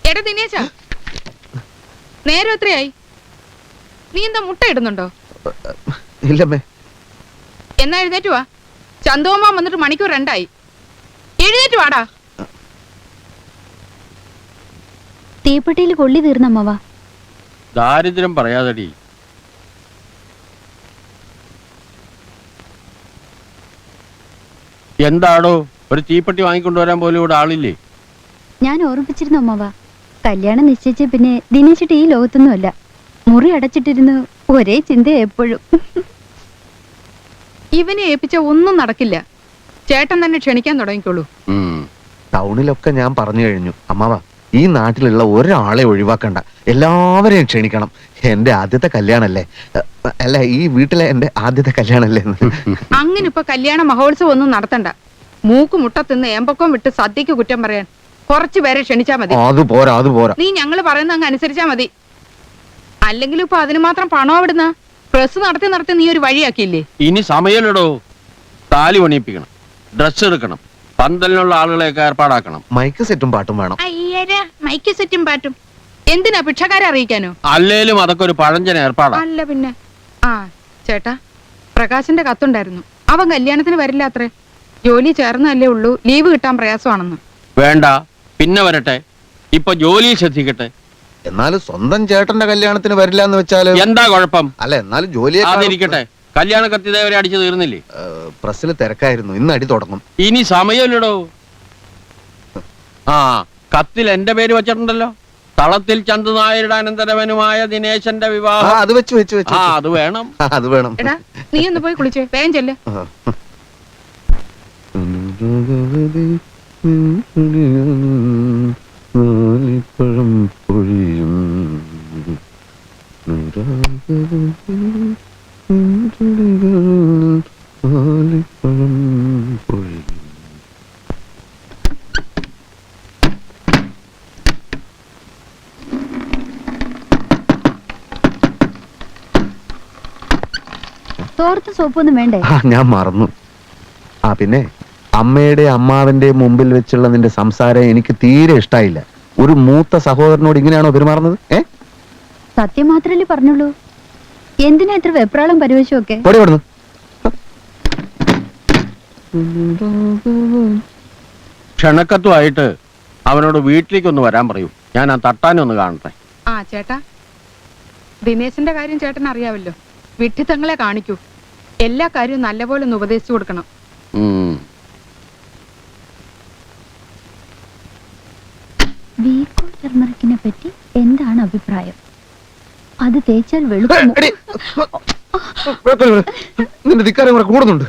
എടാ ദിനേശാ, നേരം എത്രയായി? നീ എന്താ മുട്ട ഇടുന്നുണ്ടോ? ഇല്ലമ്മേ. എന്നാ എഴുന്നേറ്റ് വാ. ചന്തോമാൻ വന്നിട്ട് മണിക്കൂർ 2 എഴുന്നേറ്റ് വാടാ. തീപ്പെട്ടിയിൽ കൊള്ളി തീർന്നമ്മവാ. ദാരിദ്ര്യം പറയാതടി. എന്താടോ ഒരു തീപ്പെട്ടി വാങ്ങിക്കൊണ്ടുവരാൻ പോലും ഇവിടെ ആളില്ലേ? ഞാൻ ഓർമ്മിപ്പിച്ചിരുന്നു അമ്മവാ. കല്യാണം നിശ്ചയിച്ച പിന്നെ ദിനേശിട്ട് ഈ ലോകത്തൊന്നുമല്ല. മുറി അടച്ചിട്ടിരുന്നു ഒരേ ചിന്ത എപ്പോഴും. ഇവനെ ഏൽപ്പിച്ച ഒന്നും നടക്കില്ല. ചേട്ടൻ തന്നെ ക്ഷണിക്കാൻ തുടങ്ങിക്കോളൂ. ടൗണിലൊക്കെ ഞാൻ പറഞ്ഞു കഴിഞ്ഞു അമ്മാവാ. ഈ നാട്ടിലുള്ള ഒരാളെ ഒഴിവാക്കണ്ട, എല്ലാവരെയും ക്ഷണിക്കണം. എന്റെ ആദ്യത്തെ കല്യാണല്ലേ, അല്ല ഈ വീട്ടിലെ എന്റെ ആദ്യത്തെ കല്യാണല്ലേ. അങ്ങനെ ഇപ്പൊ കല്യാണ മഹോത്സവം ഒന്നും നടത്തണ്ട. മൂക്ക് മുട്ട തിന്ന് ഏമ്പക്കം വിട്ട് സദ്യക്ക് കുറ്റം പറയാൻ കുറച്ചു പേരെ ക്ഷണിച്ചാ മതി. അത് പോരാ, അത് പോരാ. നീ ഞങ്ങള് പറയുന്ന അങ്ങ് അനുസരിച്ചാ മതി. അല്ലെങ്കിൽ ഇപ്പൊ അതിന് മാത്രം പണം എവിടുന്ന? പ്രസ് നടത്തി നടത്തി നീ ഒരു വഴിയാക്കിയില്ലേ? ഇനി സമയമില്ലടോ. താലി പണിയിപ്പിക്കണം, ഡ്രസ് എടുക്കണം, പന്തലിനുള്ള ആളുകളെയൊക്കെ ഏർപ്പാടാക്കണം. മൈക്ക് സെറ്റും പാട്ടും വേണം. അയ്യരാ, മൈക്ക് സെറ്റും പാട്ടും എന്തിനാ? ഭിക്ഷക്കാരെ അറിയിക്കാനോ? അല്ലേലും അതൊക്കെ ഒരു പഴഞ്ചൻ ഏർപ്പാടാ. അല്ല പിന്നെ. ആ ചേട്ടാ, പ്രകാശിന്റെ കത്തുണ്ടായിരുന്നു. അവൻ കല്യാണത്തിന് വരില്ല അത്രേ. ജോലി ചേർന്നല്ലേ ഉള്ളൂ, ലീവ് കിട്ടാൻ പ്രയാസമാണെന്ന്. വേണ്ട, പിന്നെ വരട്ടെ. ഇപ്പൊ ജോലി ശ്രദ്ധിക്കട്ടെ. എന്നാലും സ്വന്തം ചേട്ടന്റെ കല്യാണത്തിന് വരില്ല എന്ന് വെച്ചാല് എന്താ കുഴപ്പം? അല്ല എന്നാലും ജോലി അതിരിക്കട്ടെ. കല്യാണ കത്തിതേവരെ അടിച്ചു തീർന്നില്ലേ? പ്രസ്സിൽ തിരക്കായിരുന്നു, ഇന്ന് അടി തുടങ്ങും. ഇനി സമയമില്ലടോ. ആ കത്തിൽ എന്റെ പേര് വെച്ചിട്ടുണ്ടല്ലോ. തളത്തിൽ ചന്തുനായരുടെ അനന്തരവനുമായ ദിനേശന്റെ വിവാഹം. അത് വെച്ച് വെച്ച് വെച്ച് അത് വേണം, അത് വേണം. എടാ നീ ഒന്ന് പോയി കുളിച്ചേ, വേഗം ചെല്ല്. പൊഴിയും തോർത്ത് സോപ്പൊന്നും വേണ്ടേ? ഞാൻ മറന്നു. ആ പിന്നെ അമ്മയുടെ അമ്മാവന്റെ മുമ്പിൽ വെച്ചുള്ള നിന്റെ സംസാരം എനിക്ക് തീരെ ഇഷ്ടായില്ല. ഒരു മൂത്ത സഹോദരനോട് ഇങ്ങനെയാണോ പെരുമാറുന്നത്? സത്യം മാത്രല്ലേ പറഞ്ഞുള്ളൂ. എന്തിനാ ഇത്ര വെപ്രാളം പരിവശമൊക്കെ? ക്ഷണക്കത്തുമായിട്ട് അവനോട് വീട്ടിലേക്കൊന്ന് വരാൻ പറയൂ. ഞാൻ ആ തട്ടാനൊന്ന് കാണട്ടെ. ആ ചേട്ടാ, ദിനേശന്റെ കാര്യം ചേട്ടൻ അറിയാവല്ലോ. വിഡ്ഢിത്തങ്ങളെ കാണിക്കൂ. എല്ലാ കാര്യവും നല്ലപോലെ ഒന്ന് ഉപദേശിച്ചു കൊടുക്കണം. വീക്കോ ടർമറിക്കിനെ പറ്റി എന്താണ് അഭിപ്രായം? അത് തേച്ചാൽ വെളുക്കും. നിന്റെ ധിക്കാരം കൂടെ കൂടുന്നുണ്ട്.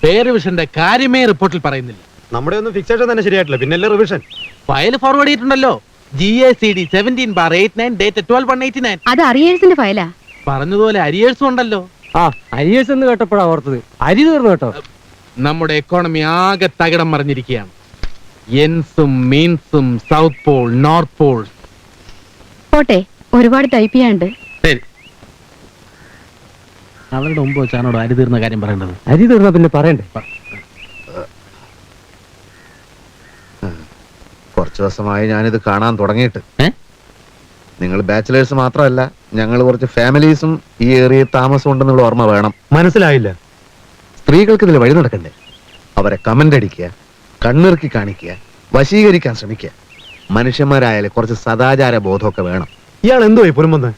പേ റിവിഷന്റെ കാര്യമേ റിപ്പോർട്ടിൽ പറയുന്നില്ല. നമ്മുടെ ഒന്നും ഫിക്സേഷൻ തന്നെ ശരിയായിട്ടില്ല, പിന്നല്ലേ റിവിഷൻ? ഫയൽ ഫോർവേഡ് ചെയ്തിട്ടുണ്ടല്ലോ. GACD 17/89 date 12/189. അത് അറിയേഴ്സിന്റെ ഫയലാ. പറഞ്ഞതുപോലെ അരിയേഴ്സും ഉണ്ടല്ലോ. ആ അരിയേഴ്സ് എന്ന് കേട്ടപ്പോഴാ ഓർത്തത്. അരി തീർന്നു കേട്ടോ. നമ്മുടെ എക്കോണമി ആകെ തകിടം മറിഞ്ഞിരിക്കുകയാണ്. എൻസും മീൻസും സൗത്ത് പോൾ, നോർത്ത് പോൾ. പോട്ടെ, ഒരുപാട് ടൈപ്പ് ചെയ്യാണ്ട്. ശരി, അവരുടെ മുമ്പ് വെച്ചാണോ അരി തീർന്ന കാര്യം പറയേണ്ടത്? അരി തീർന്ന പിന്നെ പറയണ്ടേ? കുറച്ചു ദിവസമായി ഞാനിത് കാണാൻ തുടങ്ങിയിട്ട്. നിങ്ങൾ ബാച്ചിലേഴ്സ് മാത്രമല്ല, ഞങ്ങൾ കുറച്ച് ഫാമിലീസും ഈ ഏരിയയിൽ താമസം ഉണ്ടെന്നുള്ള ഓർമ്മ വേണം. മനസ്സിലായില്ല. സ്ത്രീകൾക്ക് ഇതിൽ വഴി നടക്കണ്ടേ? അവരെ കമന്റ് അടിക്കുക, കണ്ണിറുക്കി കാണിക്കുക, വശീകരിക്കാൻ ശ്രമിക്കുക. മനുഷ്യന്മാരായാലും കുറച്ച് സദാചാര ബോധമൊക്കെ വേണം. ഇയാൾ എന്തോ ഈ പുറമെന്ന്?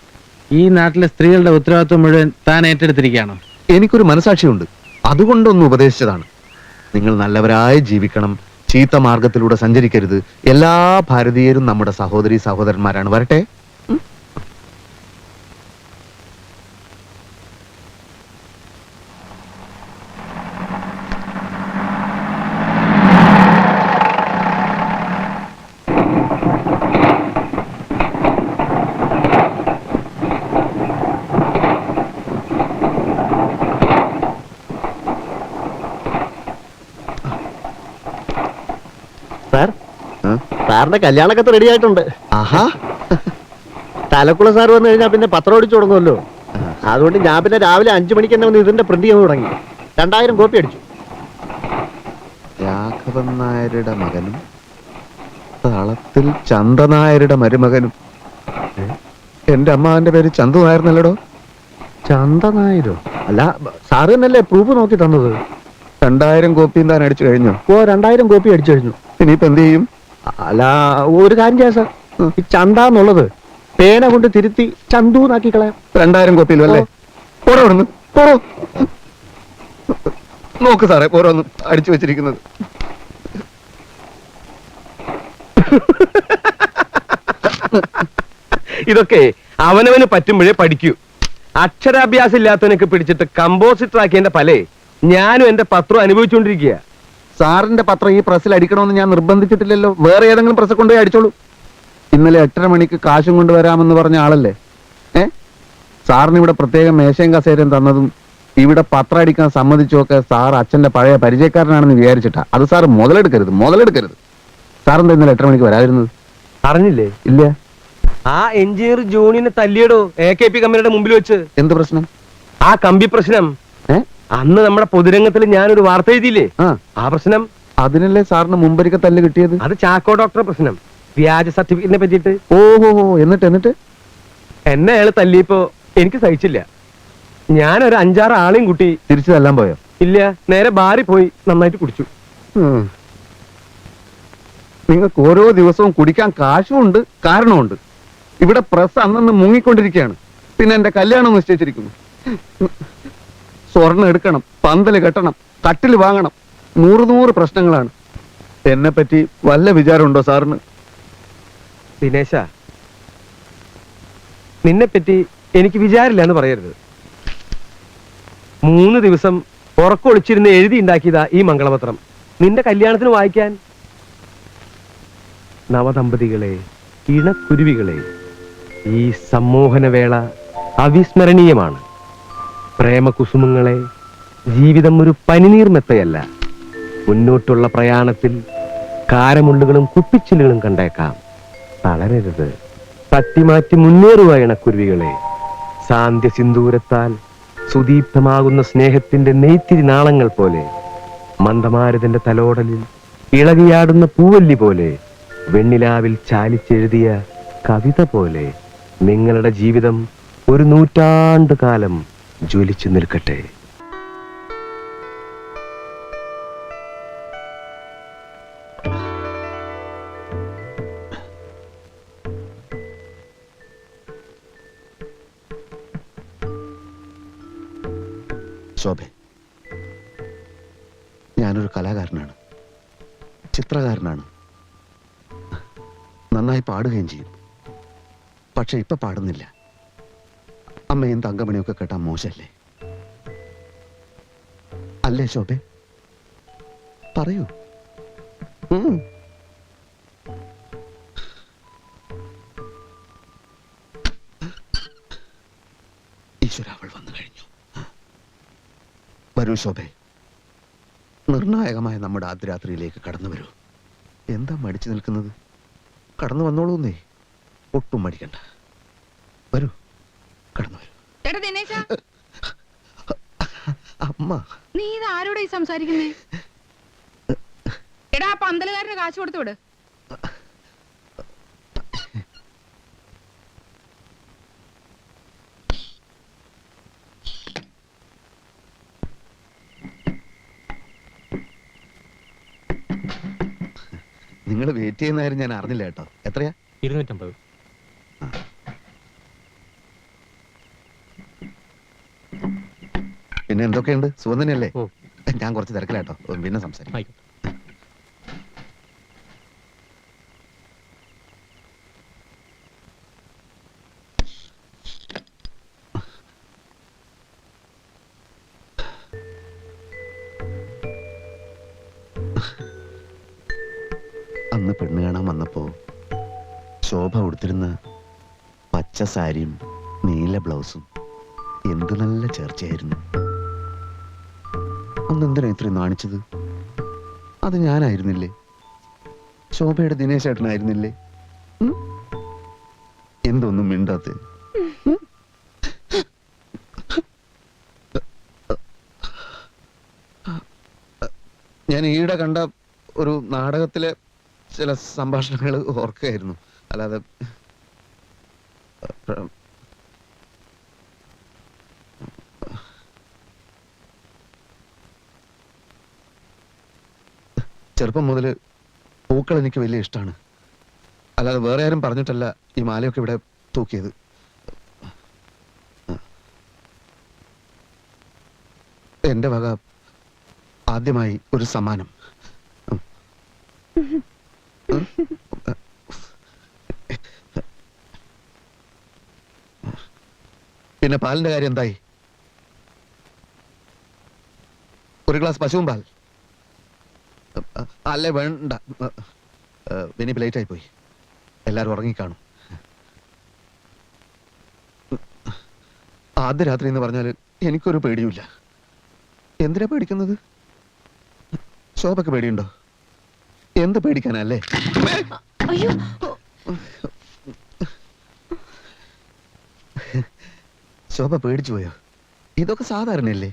ഈ നാട്ടിലെ സ്ത്രീകളുടെ ഉത്തരവാദിത്വം മുഴുവൻ താൻ ഏറ്റെടുത്തിരിക്കുകയാണോ? എനിക്കൊരു മനസാക്ഷിയുണ്ട്, അതുകൊണ്ടൊന്ന് ഉപദേശിച്ചതാണ്. നിങ്ങൾ നല്ലവരായി ജീവിക്കണം, ചീത്ത മാർഗത്തിലൂടെ സഞ്ചരിക്കരുത്. എല്ലാ ഭാരതീയരും നമ്മുടെ സഹോദരി സഹോദരന്മാരാണ്. വരട്ടെ. സാറിന്റെ കല്യാണക്കത്ത് റെഡി ആയിട്ടുണ്ട്. ആഹാ. തലക്കുള സാർ വന്നു കഴിഞ്ഞാൽ പിന്നെ പത്രം അടിച്ചു തുടങ്ങുമല്ലോ. അതുകൊണ്ട് ഞാൻ പിന്നെ രാവിലെ 5 മണിക്ക് തന്നെ വന്ന് ഇതിന്റെ പ്രിന്റ് ചെയ്യാൻ തുടങ്ങി. 2000 കോപ്പി അടിച്ചു. രാഘവൻ നായരുടെ മകനും തളത്തിൽ ചന്ദനായരുടെ മരുമകനും. എന്റെ അമ്മാവന്റെ പേര് ചന്തു നായർന്നല്ലടോ. ചന്ദനായിരോ? അല്ല, സാറ് തന്നെയല്ലേ പ്രൂഫ് നോക്കി തന്നത്? 2000 കോപ്പിയും താൻ അടിച്ചു കഴിഞ്ഞു. ഓ, 2000 കോപ്പി അടിച്ചു കഴിഞ്ഞു. ഇനിയിപ്പോ എന്ത് ചെയ്യും? അല്ല, ഒരു കാര്യം ചെയ്യാം സാർ. ഈ ചന്ത എന്നുള്ളത് പേന കൊണ്ട് തിരുത്തി ചന്തു എന്നാക്കി കളയാം. 2000 കോപ്പിയിലും അല്ലേ? പോടോ ഇവിടുന്ന്, പോടോ. നോക്ക് സാറേ ഓരോന്നും അടിച്ചു വെച്ചിരിക്കുന്നത്. ഇതൊക്കെ അവനവന് പറ്റുമ്പോഴേ പഠിക്കൂ. അക്ഷരാഭ്യാസം ഇല്ലാത്തവനൊക്കെ പിടിച്ചിട്ട് കമ്പോസിറ്റർ ആക്കിയതിന്റെ ഫലേ ഞാനും എന്റെ പത്രം അനുഭവിച്ചുകൊണ്ടിരിക്കുക. സാറിന്റെ പത്രം ഈ പ്രസ്സിൽ അടിക്കണമെന്ന് ഞാൻ നിർബന്ധിച്ചിട്ടില്ലല്ലോ. വേറെ ഏതെങ്കിലും പ്രസ് കൊണ്ടുപോയി അടിച്ചോളൂ. ഇന്നലെ 8:30 മണിക്ക് കാശും കൊണ്ടുവരാമെന്ന് പറഞ്ഞ ആളല്ലേ? സാറിന് ഇവിടെ പ്രത്യേകം മേശയും കസേരയും തന്നതും ഇവിടെ പത്രം അടിക്കാൻ സമ്മതിച്ചൊക്കെ സാർ അച്ഛന്റെ പഴയ പരിചയക്കാരനാണെന്ന് വിചാരിച്ചിട്ടാ. അത് സാർ മുതലെടുക്കരുത്. സാറെന്താ ഇന്നലെ 8:30 മണിക്ക് വരാതിരുന്നത്? അറിഞ്ഞില്ലേ? ഇല്ല. ആ എഞ്ചിനീയർ ജോണിനെ തല്ലിയടോ AKP കമ്പനിയുടെ മുമ്പിൽ വെച്ച്. എന്ത് പ്രശ്നം? ആ കമ്പി പ്രശ്നം. അന്ന് നമ്മുടെ പൊതുരംഗത്തിൽ ഞാനൊരു വാർത്ത എഴുതിയില്ലേ? ആ പ്രശ്നം. അതിനല്ലേ സാറിന് മുമ്പരിക്ക തല്ല് കിട്ടിയത്? അത് ചാക്കോ ഡോക്ടറെ പ്രശ്നം, വ്യാജ സർട്ടിഫിക്കറ്റിനെ പറ്റിയിട്ട്. ഓഹോ, എന്നിട്ട് എന്നെ അയാൾ തല്ലിയപ്പോ എനിക്ക് സഹിച്ചില്ല. ഞാനൊരു 5-6 ആളെയും കൂട്ടി തിരിച്ചു തല്ലാൻ പോയോ? ഇല്ല, നേരെ ബാറിൽ പോയി നന്നായിട്ട് കുടിച്ചു. നിങ്ങൾക്ക് ഓരോ ദിവസവും കുടിക്കാൻ കാശുമുണ്ട്, കാരണമുണ്ട്. ഇവിടെ പ്രസ് അന്നന്ന് മുങ്ങിക്കൊണ്ടിരിക്കുകയാണ്. പിന്നെ എന്റെ കല്യാണം നിശ്ചയിച്ചിരിക്കുന്നു. സ്വർണ്ണം എടുക്കണം, പന്തല് കെട്ടണം, കട്ടില് വാങ്ങണം, 100 പ്രശ്നങ്ങളാണ്. എന്നെ പറ്റി വല്ല വിചാരമുണ്ടോ സാറിന്? ദിനേശ, നിന്നെ പറ്റി എനിക്ക് വിചാരില്ല എന്ന് പറയരുത്. 3 ദിവസം ഉറക്കൊളിച്ചിരുന്ന് എഴുതി ഉണ്ടാക്കിയതാ ഈ മംഗളപത്രം നിന്റെ കല്യാണത്തിന് വായിക്കാൻ. നവദമ്പതികളെ, ഇണക്കുരുവികളെ, ഈ സമ്മോഹനവേള അവിസ്മരണീയമാണ്. പ്രേമകുസുമങ്ങളെ, ജീവിതം ഒരു പനിനീർമെത്തയല്ല. മുന്നോട്ടുള്ള പ്രയാണത്തിൽ കാരമുള്ളുകളും കുപ്പിച്ചില്ലുകളും കണ്ടേക്കാം. തളരരുത്, തട്ടിമാറ്റി മുന്നേറുക ഇണക്കുരുവികളെ. സാന്ധ്യ സിന്ദൂരത്താൽ സുദീപ്തമാകുന്ന സ്നേഹത്തിന്റെ നെയ്ത്തിരി നാളങ്ങൾ പോലെ, മന്ദമാരുതന്റെ തലോടലിൽ ഇളകിയാടുന്ന പൂവല്ലി പോലെ, വെണ്ണിലാവിൽ ചാലിച്ചെഴുതിയ കവിത പോലെ നിങ്ങളുടെ ജീവിതം ഒരു 100 നൂറ്റാണ്ട് കാലം ജ്വലിച്ചു നിൽക്കട്ടെ. ശോഭെ, ഞാനൊരു കലാകാരനാണ്, ചിത്രകാരനാണ്. നന്നായി പാടുകയും ചെയ്യും. പക്ഷെ ഇപ്പൊ പാടുന്നില്ല. അമ്മയും തങ്കമണിയൊക്കെ കേട്ടാ മോശല്ലേ? അല്ലേ ശോഭെ? പറയൂ. ഈശ്വര, അവൾ വന്നു കഴിഞ്ഞു. വരൂ ശോഭെ, നിർണായകമായ നമ്മുടെ ആദ്യരാത്രിയിലേക്ക് കടന്നു വരൂ. എന്താ മടിച്ചു നിൽക്കുന്നത്? കടന്നു വന്നോളൂന്നേ, ഒട്ടും മടിക്കണ്ട. വരൂ, കടന്നു വരൂ. ചേട്ടാ ദിനേശ, അമ്മ, നീ ഇത് ആരോടാ ഈ സംസാരിക്കുന്നേ? എടാ, ആ പന്തലുകാരന് കാശ് കൊടുത്തു വിട്. നിങ്ങൾ വെയിറ്റ് ചെയ്യുന്ന കാര്യം ഞാൻ അറിഞ്ഞില്ല കേട്ടോ. എത്രയാ? 250. പിന്നെ എന്തൊക്കെയുണ്ട്? സുഖം തന്നെയല്ലേ? ഓ. ഞാൻ കുറച്ച് തിരക്കിലാട്ടോ, പിന്നെ സംസാരിക്കാം. ആയിക്കോട്ടെ. അന്ന് പെണ്ണ് കാണാൻ വന്നപ്പോ ശോഭ ഉടുത്തിരുന്ന പച്ച സാരിയും നീല ബ്ലൗസും എന്ത് നല്ല ചേർച്ചയായിരുന്നു. അന്ന് എന്തിനാ ഇത്രയും നാണിച്ചത്? അത് ഞാനായിരുന്നില്ലേ? ശോഭയുടെ ദിനേശ് ചേട്ടനായിരുന്നില്ലേ? എന്തൊന്നും മിണ്ടാത്ത? ഞാൻ ഈയിടെ കണ്ട ഒരു നാടകത്തിലെ ചില സംഭാഷണങ്ങൾ ഓർക്കുകയായിരുന്നു. അല്ലാതെ ചെറുപ്പം മുതൽ പൂക്കൾ എനിക്ക് വലിയ ഇഷ്ടമാണ്. അല്ലാതെ വേറെ ആരും പറഞ്ഞിട്ടല്ല ഈ മാലയൊക്കെ ഇവിടെ തൂക്കിയത്. എന്റെ വക ആദ്യമായി ഒരു സമ്മാനം. പിന്നെ പാലിന്റെ കാര്യം എന്തായി? ഒരു ഗ്ലാസ് പശുവും പാൽ? അല്ലേ വേണ്ട, ഇനിയിപ്പോ ലേറ്റ് ആയി പോയി. എല്ലാരും ഉറങ്ങിക്കാണും. ആദ്യ രാത്രി എന്ന് പറഞ്ഞാല് എനിക്കൊരു പേടിയുമില്ല. എന്തിനാ പേടിക്കുന്നത്? ശോഭക്ക് പേടിയുണ്ടോ? എന്ത് പേടിക്കാനല്ലേ? അയ്യോ, ശോഭ പേടിച്ചു പോയോ? ഇതൊക്കെ സാധാരണയല്ലേ?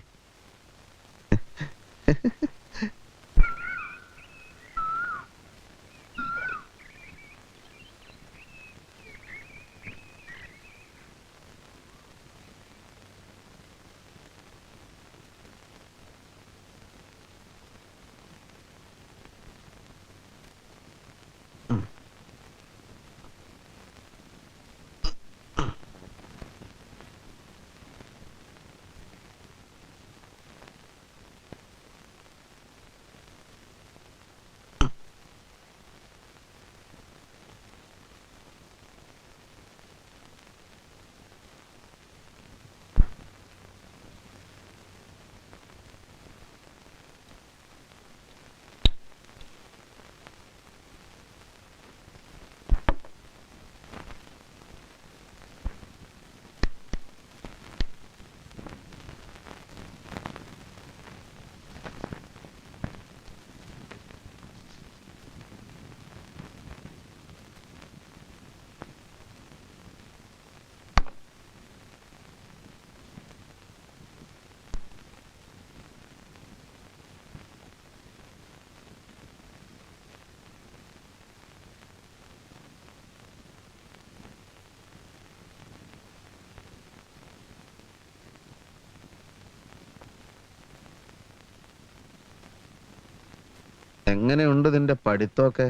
എങ്ങനെയുണ്ട് നിന്റെ പഠിത്തമൊക്കെ?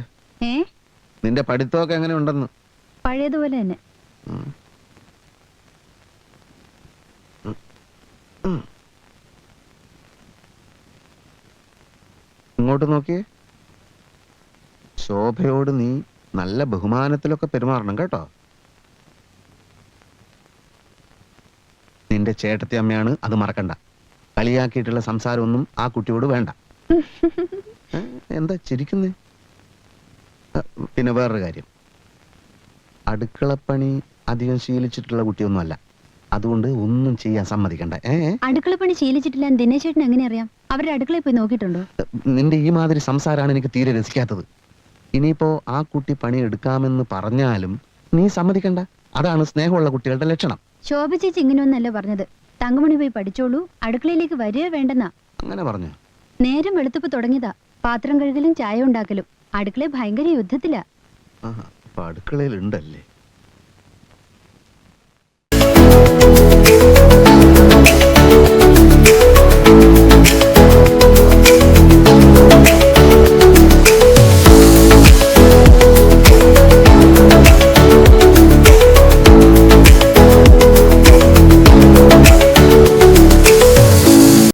നിന്റെ പഠിത്തമൊക്കെ എങ്ങനെയുണ്ടെന്ന്? പഴയതുപോലെ തന്നെ. ഇങ്ങോട്ട് നോക്കിയേ. ശോഭയോട് നീ നല്ല ബഹുമാനത്തിലൊക്കെ പെരുമാറണം കേട്ടോ. നിന്റെ ചേട്ടത്തി അമ്മയാണ്, അത് മറക്കണ്ട. കളിയാക്കിയിട്ടുള്ള സംസാരമൊന്നും ആ കുട്ടിയോട് വേണ്ട. എന്താ ചിരിക്കുന്നേ? പിന്നെ വേറൊരു കാര്യം, അടുക്കളപ്പണി അധികം ശീലിച്ചിട്ടുള്ള കുട്ടിയൊന്നുമല്ല. അതുകൊണ്ട് ഒന്നും ചെയ്യാൻ സമ്മതിക്കണ്ട. അടുക്കളപ്പണി ശീലിച്ചിട്ടില്ല ദിനേശ് ചേട്ടൻ എങ്ങനെ അറിയാം? അവരുടെ അടുക്കളയിൽ പോയി നോക്കിയിട്ടുണ്ടോ? നിന്റെ ഈ മാതിരി സംസാരമാണ് എനിക്ക് തീരെ രസിക്കാത്തത്. ഇനിയിപ്പോ ആ കുട്ടി പണി എടുക്കാമെന്ന് പറഞ്ഞാലും നീ സമ്മതിക്കണ്ട. അതാണ് സ്നേഹമുള്ള കുട്ടികളുടെ ലക്ഷണം. ശോഭ ചേച്ചി ഇങ്ങനെയൊന്നല്ല പറഞ്ഞത്. തങ്കമണി പോയി പഠിച്ചോളൂ, അടുക്കളയിലേക്ക് വരിക വേണ്ടെന്നാ. അങ്ങനെ പറഞ്ഞു? നേരം വെളുത്തപ്പ് തുടങ്ങിയതാ. പാത്രം കഴുകലും ചായ ഉണ്ടാക്കലും. അടുക്കള ഭയങ്കര യുദ്ധത്തിലാ. അപ്പൊ അടുക്കളയിൽ ഉണ്ടല്ലേ?